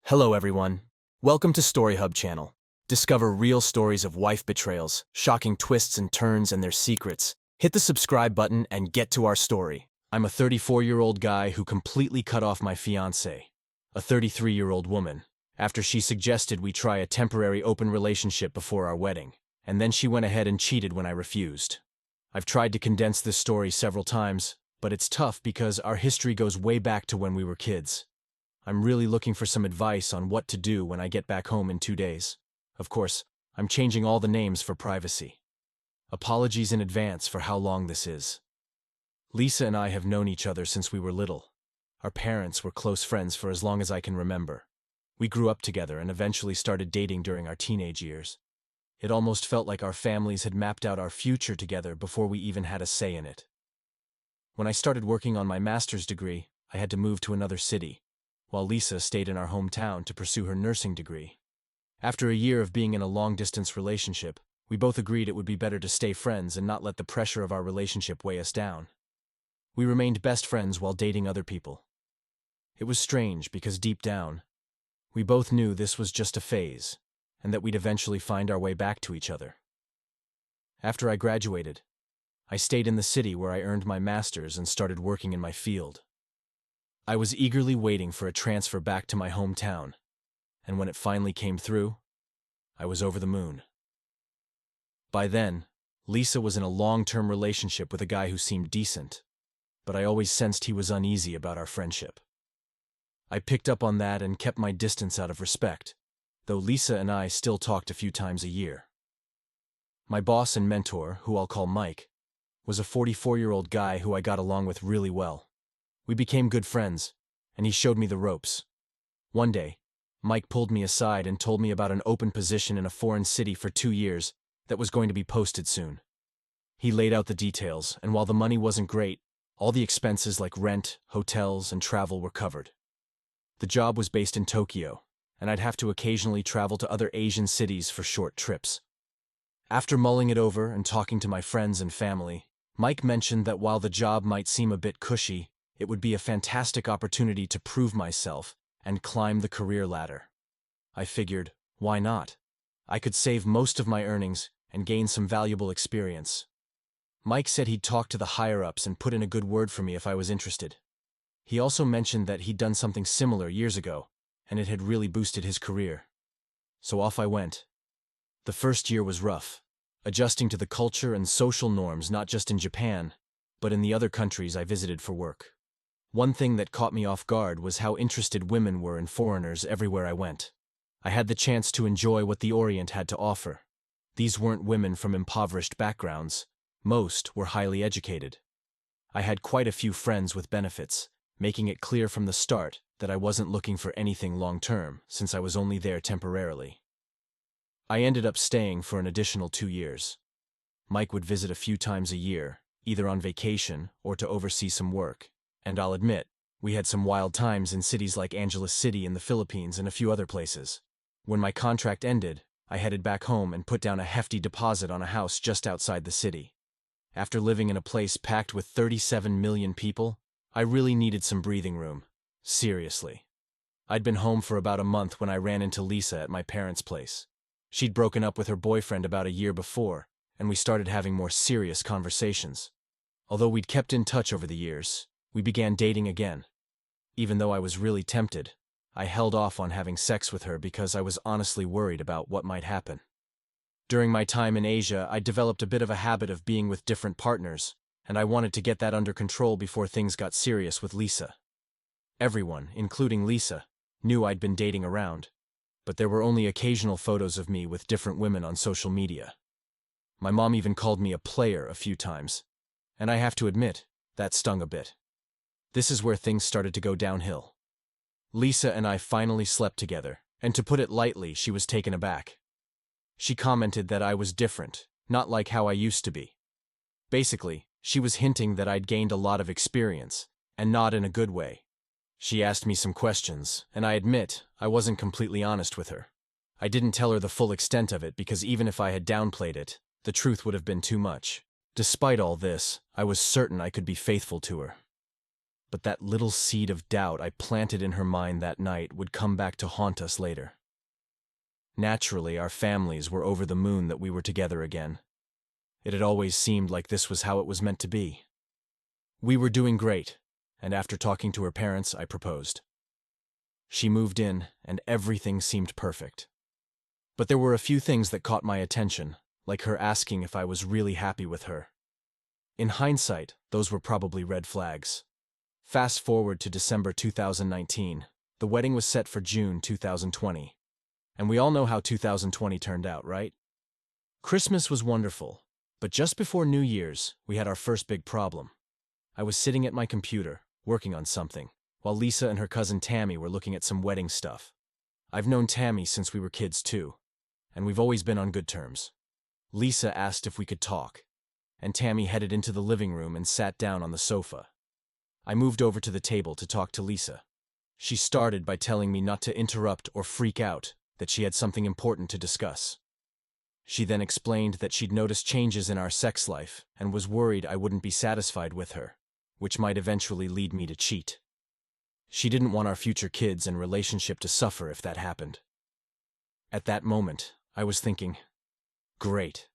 Hello everyone. Welcome to Story Hub channel. Discover real stories of wife betrayals, shocking twists and turns and their secrets. Hit the subscribe button and get to our story. I'm a 34-year-old guy who completely cut off my fiancée, a 33-year-old woman, after she suggested we try a temporary open relationship before our wedding, and then she went ahead and cheated when I refused. I've tried to condense this story several times, but it's tough because our history goes way back to when we were kids. I'm really looking for some advice on what to do when I get back home in 2 days. Of course, I'm changing all the names for privacy. Apologies in advance for how long this is. Lisa and I have known each other since we were little. Our parents were close friends for as long as I can remember. We grew up together and eventually started dating during our teenage years. It almost felt like our families had mapped out our future together before we even had a say in it. When I started working on my master's degree, I had to move to another city, while Lisa stayed in our hometown to pursue her nursing degree. After a year of being in a long-distance relationship, we both agreed it would be better to stay friends and not let the pressure of our relationship weigh us down. We remained best friends while dating other people. It was strange because deep down, we both knew this was just a phase, and that we'd eventually find our way back to each other. After I graduated, I stayed in the city where I earned my master's and started working in my field. I was eagerly waiting for a transfer back to my hometown, and when it finally came through, I was over the moon. By then, Lisa was in a long-term relationship with a guy who seemed decent, but I always sensed he was uneasy about our friendship. I picked up on that and kept my distance out of respect, though Lisa and I still talked a few times a year. My boss and mentor, who I'll call Mike, was a 44-year-old guy who I got along with really well. We became good friends, and he showed me the ropes. One day, Mike pulled me aside and told me about an open position in a foreign city for 2 years that was going to be posted soon. He laid out the details, and while the money wasn't great, all the expenses like rent, hotels, and travel were covered. The job was based in Tokyo, and I'd have to occasionally travel to other Asian cities for short trips. After mulling it over and talking to my friends and family, Mike mentioned that while the job might seem a bit cushy, it would be a fantastic opportunity to prove myself and climb the career ladder. I figured, why not? I could save most of my earnings and gain some valuable experience. Mike said he'd talk to the higher-ups and put in a good word for me if I was interested. He also mentioned that he'd done something similar years ago, and it had really boosted his career. So off I went. The first year was rough, adjusting to the culture and social norms not just in Japan, but in the other countries I visited for work. One thing that caught me off guard was how interested women were in foreigners everywhere I went. I had the chance to enjoy what the Orient had to offer. These weren't women from impoverished backgrounds. Most were highly educated. I had quite a few friends with benefits, making it clear from the start that I wasn't looking for anything long-term, since I was only there temporarily. I ended up staying for an additional 2 years. Mike would visit a few times a year, either on vacation or to oversee some work. And I'll admit, we had some wild times in cities like Angeles City in the Philippines and a few other places. When my contract ended, I headed back home and put down a hefty deposit on a house just outside the city. After living in a place packed with 37 million people, I really needed some breathing room. Seriously. I'd been home for about a month when I ran into Lisa at my parents' place. She'd broken up with her boyfriend about a year before, and we started having more serious conversations. Although we'd kept in touch over the years, we began dating again. Even though I was really tempted, I held off on having sex with her because I was honestly worried about what might happen. During my time in Asia, I developed a bit of a habit of being with different partners, and I wanted to get that under control before things got serious with Lisa. Everyone, including Lisa, knew I'd been dating around, but there were only occasional photos of me with different women on social media. My mom even called me a player a few times, and I have to admit, that stung a bit. This is where things started to go downhill. Lisa and I finally slept together, and to put it lightly, she was taken aback. She commented that I was different, not like how I used to be. Basically, she was hinting that I'd gained a lot of experience, and not in a good way. She asked me some questions, and I admit I wasn't completely honest with her. I didn't tell her the full extent of it because even if I had downplayed it, the truth would have been too much. Despite all this, I was certain I could be faithful to her. but that little seed of doubt I planted in her mind that night would come back to haunt us later. Naturally, our families were over the moon that we were together again. It had always seemed like this was how it was meant to be. We were doing great, and after talking to her parents, I proposed. She moved in, and everything seemed perfect. But there were a few things that caught my attention, like her asking if I was really happy with her. In hindsight, those were probably red flags. Fast forward to December 2019. The wedding was set for June 2020. And we all know how 2020 turned out, right? Christmas was wonderful, but just before New Year's, we had our first big problem. I was sitting at my computer, working on something, while Lisa and her cousin Tammy were looking at some wedding stuff. I've known Tammy since we were kids too, and we've always been on good terms. Lisa asked if we could talk, and Tammy headed into the living room and sat down on the sofa. I moved over to the table to talk to Lisa. She started by telling me not to interrupt or freak out, that she had something important to discuss. She then explained that she'd noticed changes in our sex life and was worried I wouldn't be satisfied with her, which might eventually lead me to cheat. She didn't want our future kids and relationship to suffer if that happened. At that moment, I was thinking, great.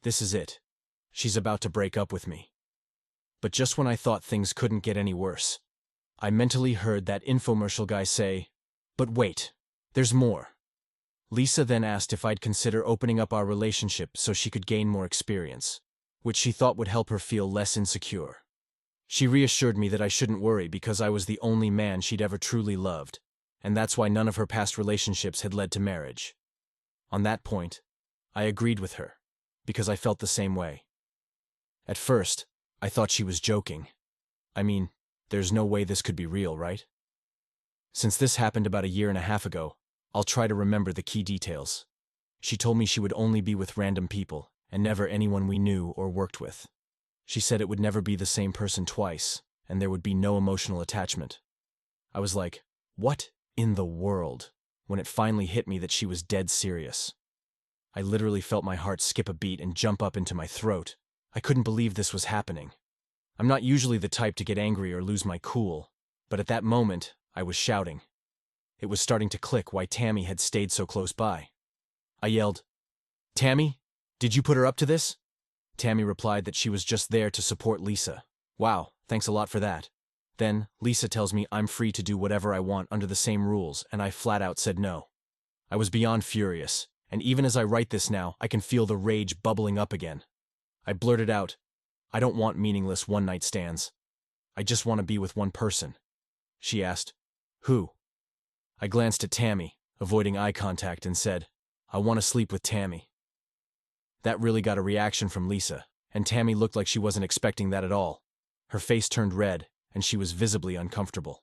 This is it. She's about to break up with me. But just when I thought things couldn't get any worse, I mentally heard that infomercial guy say, "But wait, there's more." Lisa then asked if I'd consider opening up our relationship so she could gain more experience, which she thought would help her feel less insecure. She reassured me that I shouldn't worry because I was the only man she'd ever truly loved, and that's why none of her past relationships had led to marriage. On that point, I agreed with her, because I felt the same way. At first, I thought she was joking. I mean, there's no way this could be real, right? Since this happened about a year and a half ago, I'll try to remember the key details. She told me she would only be with random people, and never anyone we knew or worked with. She said it would never be the same person twice, and there would be no emotional attachment. I was like, what in the world? When it finally hit me that she was dead serious. I literally felt my heart skip a beat and jump up into my throat. I couldn't believe this was happening. I'm not usually the type to get angry or lose my cool, but at that moment, I was shouting. It was starting to click why Tammy had stayed so close by. I yelled, "Tammy, did you put her up to this?" Tammy replied that she was just there to support Lisa. Wow, thanks a lot for that. Then, Lisa tells me I'm free to do whatever I want under the same rules, and I flat out said no. I was beyond furious, and even as I write this now, I can feel the rage bubbling up again. I blurted out, "I don't want meaningless one-night stands. I just want to be with one person." She asked, "Who?" I glanced at Tammy, avoiding eye contact, and said, "I want to sleep with Tammy." That really got a reaction from Lisa, and Tammy looked like she wasn't expecting that at all. Her face turned red, and she was visibly uncomfortable.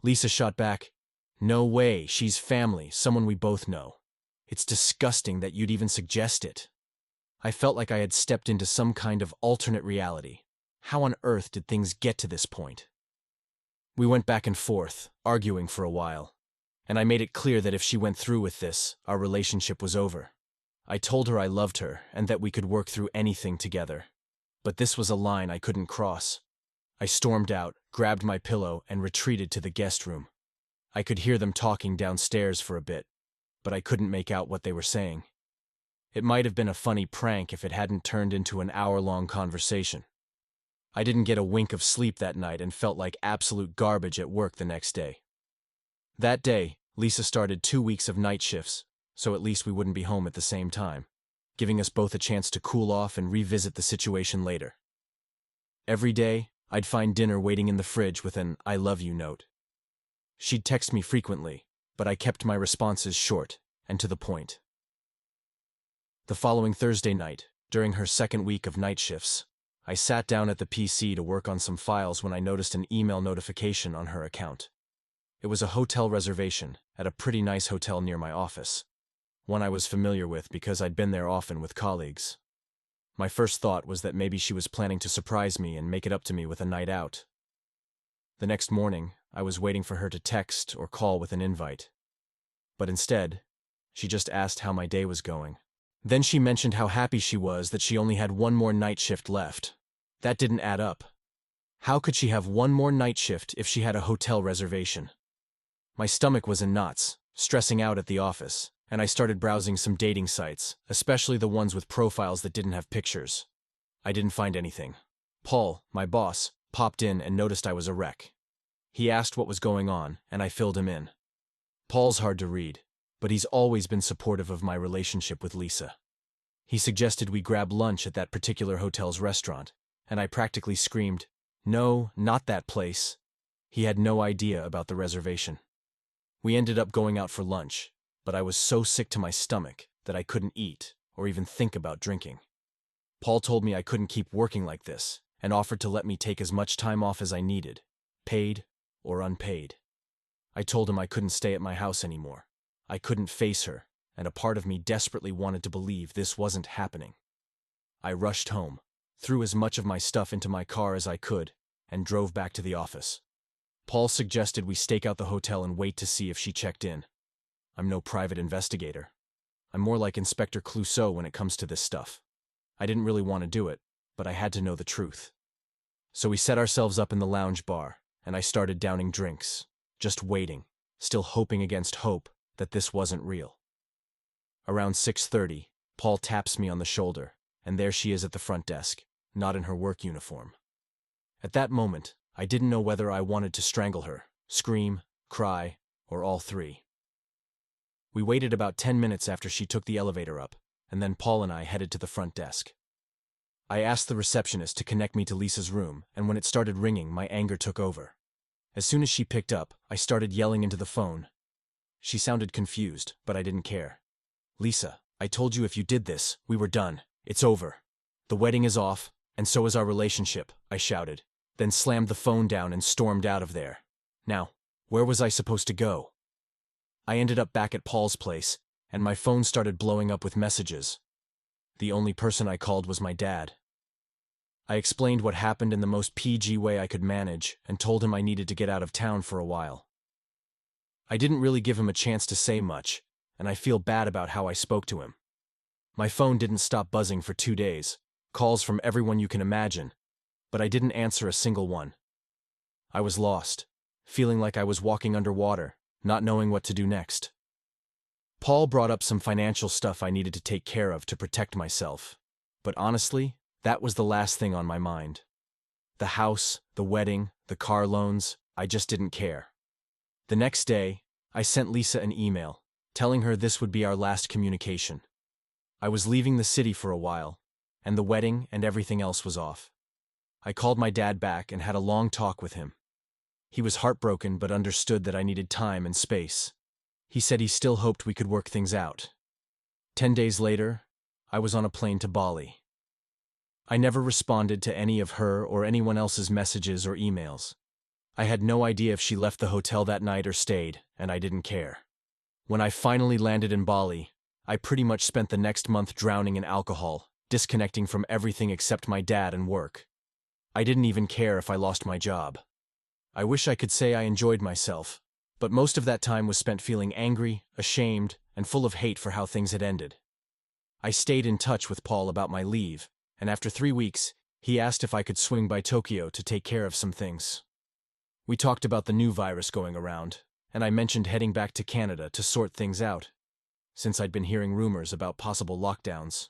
Lisa shot back, "No way, she's family, someone we both know. It's disgusting that you'd even suggest it." I felt like I had stepped into some kind of alternate reality. How on earth did things get to this point? We went back and forth, arguing for a while, and I made it clear that if she went through with this, our relationship was over. I told her I loved her and that we could work through anything together. But this was a line I couldn't cross. I stormed out, grabbed my pillow, and retreated to the guest room. I could hear them talking downstairs for a bit, but I couldn't make out what they were saying. It might have been a funny prank if it hadn't turned into an hour-long conversation. I didn't get a wink of sleep that night and felt like absolute garbage at work the next day. That day, Lisa started 2 weeks of night shifts, so at least we wouldn't be home at the same time, giving us both a chance to cool off and revisit the situation later. Every day, I'd find dinner waiting in the fridge with an "I love you" note. She'd text me frequently, but I kept my responses short and to the point. The following Thursday night, during her second week of night shifts, I sat down at the PC to work on some files when I noticed an email notification on her account. It was a hotel reservation at a pretty nice hotel near my office, one I was familiar with because I'd been there often with colleagues. My first thought was that maybe she was planning to surprise me and make it up to me with a night out. The next morning, I was waiting for her to text or call with an invite. But instead, she just asked how my day was going. Then she mentioned how happy she was that she only had one more night shift left. That didn't add up. How could she have one more night shift if she had a hotel reservation? My stomach was in knots, stressing out at the office, and I started browsing some dating sites, especially the ones with profiles that didn't have pictures. I didn't find anything. Paul, my boss, popped in and noticed I was a wreck. He asked what was going on, and I filled him in. Paul's hard to read, but he's always been supportive of my relationship with Lisa. He suggested we grab lunch at that particular hotel's restaurant, and I practically screamed, "No, not that place." He had no idea about the reservation. We ended up going out for lunch, but I was so sick to my stomach that I couldn't eat or even think about drinking. Paul told me I couldn't keep working like this and offered to let me take as much time off as I needed, paid or unpaid. I told him I couldn't stay at my house anymore. I couldn't face her, and a part of me desperately wanted to believe this wasn't happening. I rushed home, threw as much of my stuff into my car as I could, and drove back to the office. Paul suggested we stake out the hotel and wait to see if she checked in. I'm no private investigator. I'm more like Inspector Clouseau when it comes to this stuff. I didn't really want to do it, but I had to know the truth. So we set ourselves up in the lounge bar, and I started downing drinks, just waiting, still hoping against hope that this wasn't real. Around 6:30, Paul taps me on the shoulder, and there she is at the front desk, not in her work uniform. At that moment, I didn't know whether I wanted to strangle her, scream, cry, or all three. We waited about 10 minutes after she took the elevator up, and then Paul and I headed to the front desk. I asked the receptionist to connect me to Lisa's room, and when it started ringing, my anger took over. As soon as she picked up, I started yelling into the phone. She sounded confused, but I didn't care. "Lisa, I told you if you did this, we were done. It's over. The wedding is off, and so is our relationship," I shouted, then slammed the phone down and stormed out of there. Now, where was I supposed to go? I ended up back at Paul's place, and my phone started blowing up with messages. The only person I called was my dad. I explained what happened in the most PG way I could manage and told him I needed to get out of town for a while. I didn't really give him a chance to say much, and I feel bad about how I spoke to him. My phone didn't stop buzzing for 2 days, calls from everyone you can imagine, but I didn't answer a single one. I was lost, feeling like I was walking underwater, not knowing what to do next. Paul brought up some financial stuff I needed to take care of to protect myself, but honestly, that was the last thing on my mind. The house, the wedding, the car loans, I just didn't care. The next day, I sent Lisa an email, telling her this would be our last communication. I was leaving the city for a while, and the wedding and everything else was off. I called my dad back and had a long talk with him. He was heartbroken but understood that I needed time and space. He said he still hoped we could work things out. 10 days later, I was on a plane to Bali. I never responded to any of her or anyone else's messages or emails. I had no idea if she left the hotel that night or stayed, and I didn't care. When I finally landed in Bali, I pretty much spent the next month drowning in alcohol, disconnecting from everything except my dad and work. I didn't even care if I lost my job. I wish I could say I enjoyed myself, but most of that time was spent feeling angry, ashamed, and full of hate for how things had ended. I stayed in touch with Paul about my leave, and after 3 weeks, he asked if I could swing by Tokyo to take care of some things. We talked about the new virus going around, and I mentioned heading back to Canada to sort things out, since I'd been hearing rumors about possible lockdowns.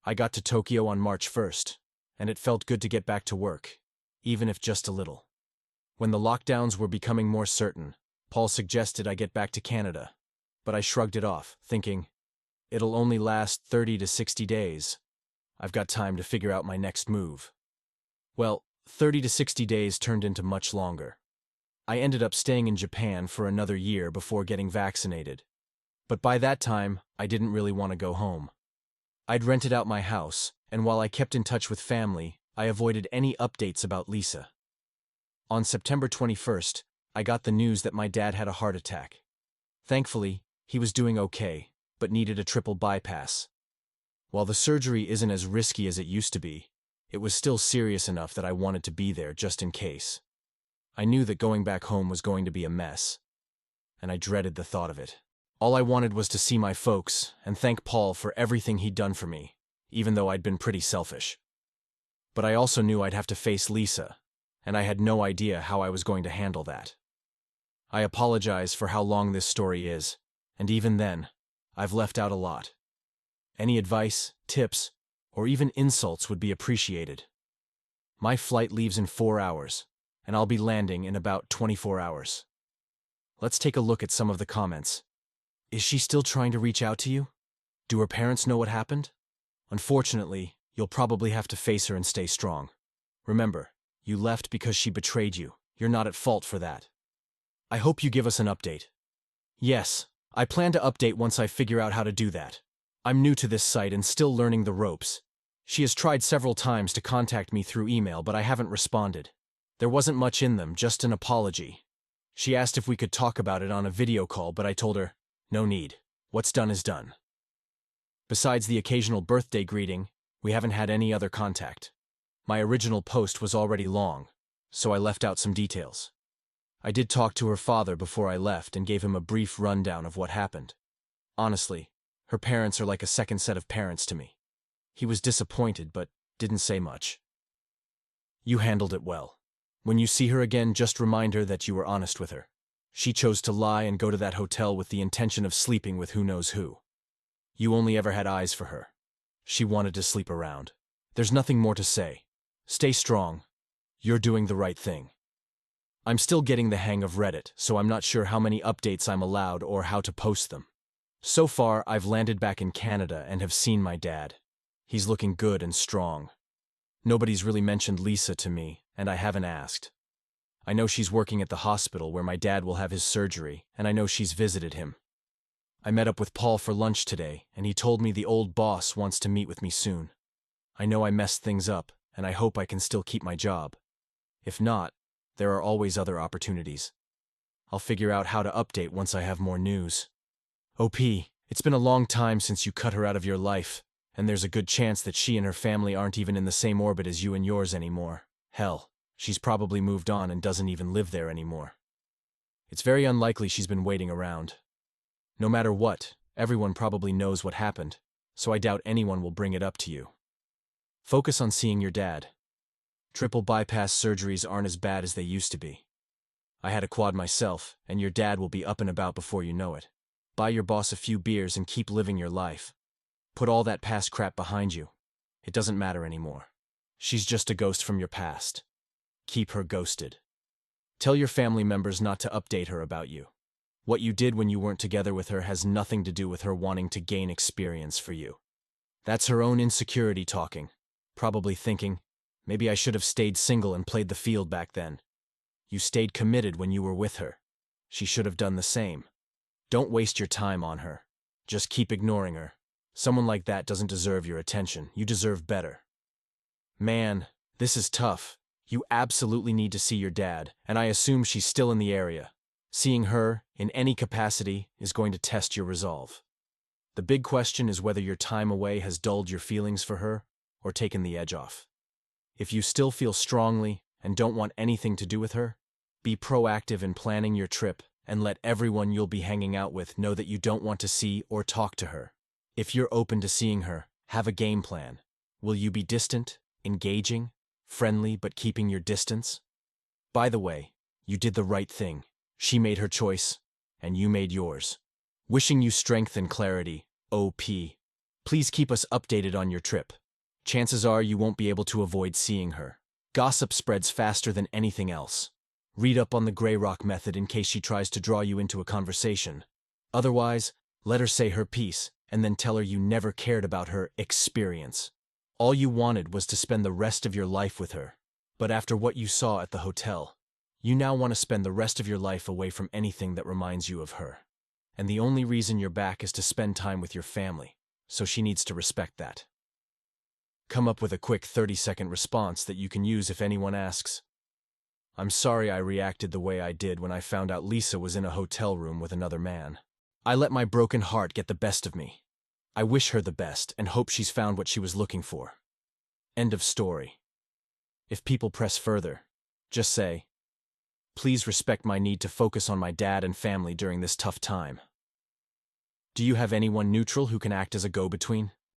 I got to Tokyo on March 1st, and it felt good to get back to work, even if just a little. When the lockdowns were becoming more certain, Paul suggested I get back to Canada, but I shrugged it off, thinking, it'll only last 30 to 60 days. I've got time to figure out my next move. Well, 30 to 60 days turned into much longer. I ended up staying in Japan for another year before getting vaccinated. But by that time, I didn't really want to go home. I'd rented out my house, and while I kept in touch with family, I avoided any updates about Lisa. On September 21st, I got the news that my dad had a heart attack. Thankfully, he was doing okay, but needed a triple bypass. While the surgery isn't as risky as it used to be, it was still serious enough that I wanted to be there just in case. I knew that going back home was going to be a mess, and I dreaded the thought of it. All I wanted was to see my folks and thank Paul for everything he'd done for me, even though I'd been pretty selfish. But I also knew I'd have to face Lisa, and I had no idea how I was going to handle that. I apologize for how long this story is, and even then, I've left out a lot. Any advice, tips, or even insults would be appreciated. My flight leaves in 4 hours, and I'll be landing in about 24 hours. Let's take a look at some of the comments. Is she still trying to reach out to you? Do her parents know what happened? Unfortunately, you'll probably have to face her and stay strong. Remember, you left because she betrayed you. You're not at fault for that. I hope you give us an update. Yes, I plan to update once I figure out how to do that. I'm new to this site and still learning the ropes. She has tried several times to contact me through email, but I haven't responded. There wasn't much in them, just an apology. She asked if we could talk about it on a video call, but I told her, no need. What's done is done. Besides the occasional birthday greeting, we haven't had any other contact. My original post was already long, so I left out some details. I did talk to her father before I left and gave him a brief rundown of what happened. Honestly, her parents are like a second set of parents to me. He was disappointed, but didn't say much. You handled it well. When you see her again, just remind her that you were honest with her. She chose to lie and go to that hotel with the intention of sleeping with who knows who. You only ever had eyes for her. She wanted to sleep around. There's nothing more to say. Stay strong. You're doing the right thing. I'm still getting the hang of Reddit, so I'm not sure how many updates I'm allowed or how to post them. So far, I've landed back in Canada and have seen my dad. He's looking good and strong. Nobody's really mentioned Lisa to me, and I haven't asked. I know she's working at the hospital where my dad will have his surgery, and I know she's visited him. I met up with Paul for lunch today, and he told me the old boss wants to meet with me soon. I know I messed things up, and I hope I can still keep my job. If not, there are always other opportunities. I'll figure out how to update once I have more news. OP, it's been a long time since you cut her out of your life, and there's a good chance that she and her family aren't even in the same orbit as you and yours anymore. Hell, she's probably moved on and doesn't even live there anymore. It's very unlikely she's been waiting around. No matter what, everyone probably knows what happened, so I doubt anyone will bring it up to you. Focus on seeing your dad. Triple bypass surgeries aren't as bad as they used to be. I had a quad myself, and your dad will be up and about before you know it. Buy your boss a few beers and keep living your life. Put all that past crap behind you. It doesn't matter anymore. She's just a ghost from your past. Keep her ghosted. Tell your family members not to update her about you. What you did when you weren't together with her has nothing to do with her wanting to gain experience for you. That's her own insecurity talking, probably thinking, maybe I should have stayed single and played the field back then. You stayed committed when you were with her. She should have done the same. Don't waste your time on her. Just keep ignoring her. Someone like that doesn't deserve your attention. You deserve better. Man, this is tough. You absolutely need to see your dad, and I assume she's still in the area. Seeing her, in any capacity, is going to test your resolve. The big question is whether your time away has dulled your feelings for her or taken the edge off. If you still feel strongly and don't want anything to do with her, be proactive in planning your trip and let everyone you'll be hanging out with know that you don't want to see or talk to her. If you're open to seeing her, have a game plan. Will you be distant, engaging, friendly but keeping your distance? By the way, you did the right thing. She made her choice, and you made yours. Wishing you strength and clarity, OP. Please keep us updated on your trip. Chances are you won't be able to avoid seeing her. Gossip spreads faster than anything else. Read up on the Grey Rock method in case she tries to draw you into a conversation. Otherwise, let her say her piece, and then tell her you never cared about her experience. All you wanted was to spend the rest of your life with her. But after what you saw at the hotel, you now want to spend the rest of your life away from anything that reminds you of her. And the only reason you're back is to spend time with your family, so she needs to respect that. Come up with a quick 30-second response that you can use if anyone asks. I'm sorry I reacted the way I did when I found out Lisa was in a hotel room with another man. I let my broken heart get the best of me. I wish her the best and hope she's found what she was looking for. End of story. If people press further, just say, please respect my need to focus on my dad and family during this tough time. Do you have anyone neutral who can act as a go-between?